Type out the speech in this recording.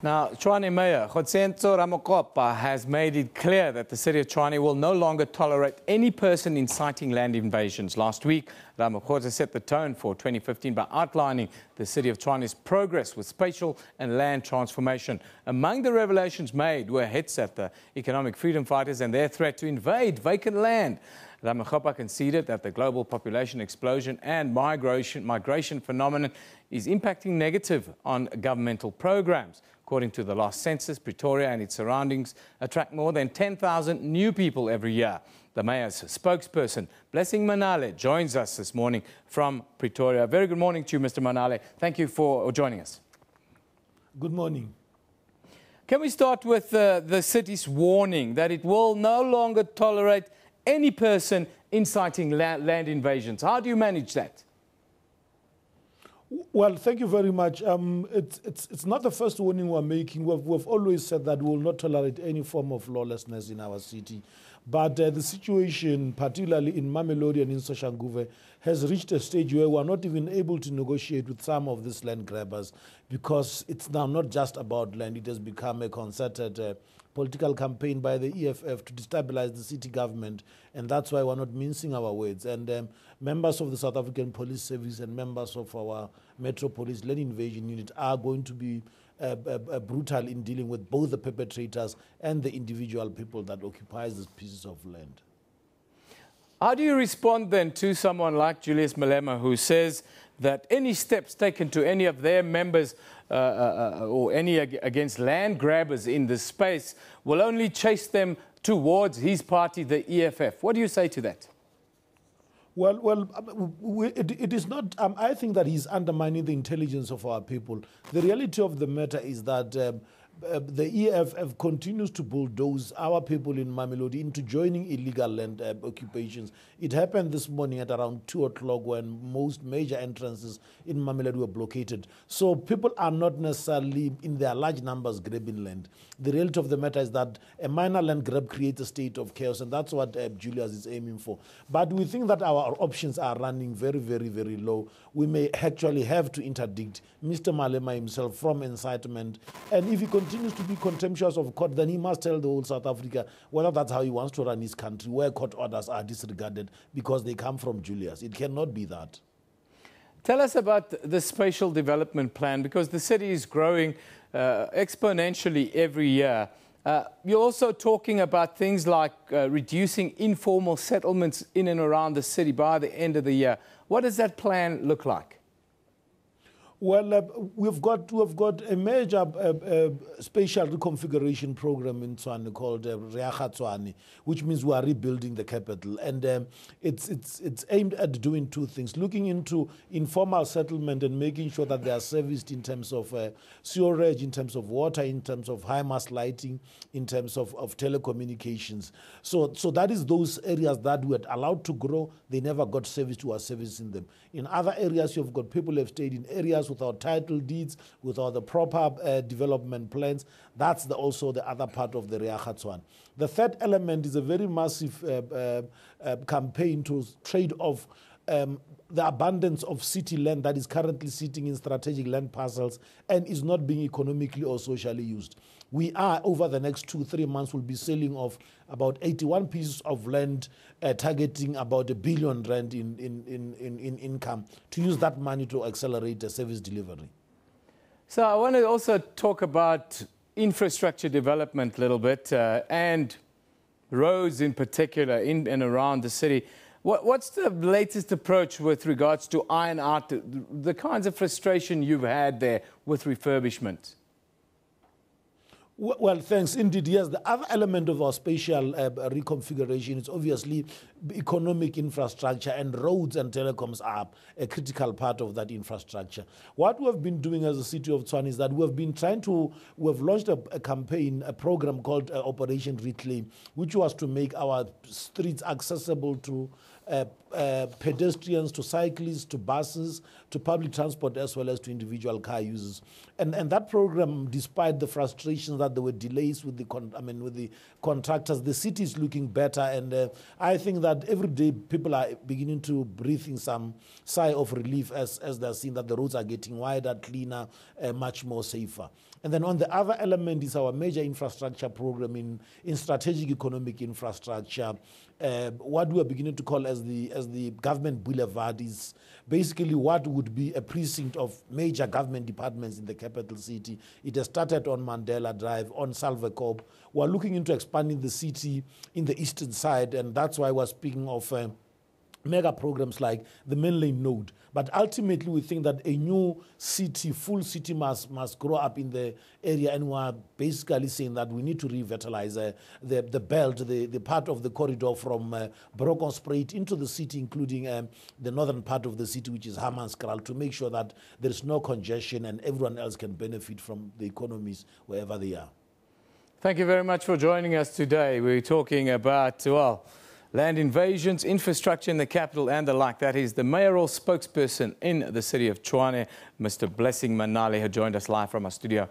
Now, Tshwane Mayor Kgosientso Ramokgopa has made it clear that the City of Tshwane will no longer tolerate any person inciting land invasions. Last week, Ramokgopa set the tone for 2015 by outlining the City of Tshwane's progress with spatial and land transformation. Among the revelations made were hits at the economic freedom fighters and their threat to invade vacant land. Ramokgopa conceded that the global population explosion and migration phenomenon is impacting negative on governmental programs. According to the last census, Pretoria and its surroundings attract more than 10,000 new people every year. The mayor's spokesperson, Blessing Manale, joins us this morning from Pretoria. Very good morning to you, Mr. Manale. Thank you for joining us. Good morning. Can we start with the city's warning that it will no longer tolerate any person inciting land invasions? How do you manage that? Well, thank you very much. It's not the first warning we're making. We've always said that we will not tolerate any form of lawlessness in our city. But the situation, particularly in Mamelodi and in Soshanguve, has reached a stage where we're not even able to negotiate with some of these land grabbers, because it's now not just about land. It has become a concerted political campaign by the EFF to destabilize the city government, and that's why we're not mincing our words. And members of the South African Police Service and members of our Metro Police Land Invasion Unit are going to be brutal in dealing with both the perpetrators and the individual people that occupies these pieces of land. How do you respond then to someone like Julius Malema, who says that any steps taken to any of their members or any against land grabbers in this space will only chase them towards his party, the EFF? What do you say to that? Well, it is not. I think that he's undermining the intelligence of our people. The reality of the matter is that the EFF continues to bulldoze our people in Mamelodi into joining illegal land occupations. It happened this morning at around 2 o'clock when most major entrances in Mamelodi were blockaded. So people are not necessarily in their large numbers grabbing land. The reality of the matter is that a minor land grab creates a state of chaos, and that's what Julius is aiming for. But we think that our options are running very, very, very low. We may actually have to interdict Mr. Malema himself from incitement, and if he continues to be contemptuous of court, then he must tell the whole South Africa whether that's how he wants to run his country, where court orders are disregarded because they come from Julius. It cannot be that. Tell us about the spatial development plan, because the city is growing exponentially every year. You're also talking about things like reducing informal settlements in and around the city by the end of the year. What does that plan look like? Well, we've got a major spatial reconfiguration program in Tshwane called Tshwane, which means we are rebuilding the capital, and it's aimed at doing two things: looking into informal settlement and making sure that they are serviced in terms of sewerage, in terms of water, in terms of high mast lighting, in terms of telecommunications. So that is those areas that we had allowed to grow. They never got service to our servicing them. In other areas, you've got people who have stayed in areas without title deeds, without the proper development plans. That's also the other part of the Tshwane. The third element is a very massive campaign to trade off the abundance of city land that is currently sitting in strategic land parcels and is not being economically or socially used. We are, over the next 2-3 months, will be selling off about 81 pieces of land, targeting about R1 billion in income, to use that money to accelerate the service delivery. So I want to also talk about infrastructure development a little bit, and roads in particular in and around the city. What's the latest approach with regards to iron out the kinds of frustration you've had there with refurbishment? Well, thanks. Indeed, yes. The other element of our spatial reconfiguration is obviously economic infrastructure, and roads and telecoms are a critical part of that infrastructure. What we have been doing as a City of Tshwane is that we have launched a campaign, a program called Operation Reclaim, which was to make our streets accessible to pedestrians, to cyclists, to buses, to public transport, as well as to individual car users. And that program, despite the frustrations that there were delays with the contractors, the city is looking better, and I think that every day people are beginning to breathe in some sigh of relief as they're seeing that the roads are getting wider, cleaner, much more safer. And then on the other element is our major infrastructure program in strategic economic infrastructure. What we are beginning to call as the government boulevard is basically what would be a precinct of major government departments in the capital city. It has started on Mandela Drive, on Salvecorp. We're looking into expanding the city in the eastern side, and that's why we're speaking of mega programs like the main lane node. But ultimately, we think that a new city, full city must grow up in the area, and we're basically saying that we need to revitalize the belt, the part of the corridor from Bronkhorstspruit into the city, including the northern part of the city, which is Hammanskraal, to make sure that there is no congestion and everyone else can benefit from the economies wherever they are. Thank you very much for joining us today. We're talking about, well, land invasions, infrastructure in the capital and the like. That is the mayoral spokesperson in the city of Tshwane, Mr. Blessing Manale, who joined us live from our studio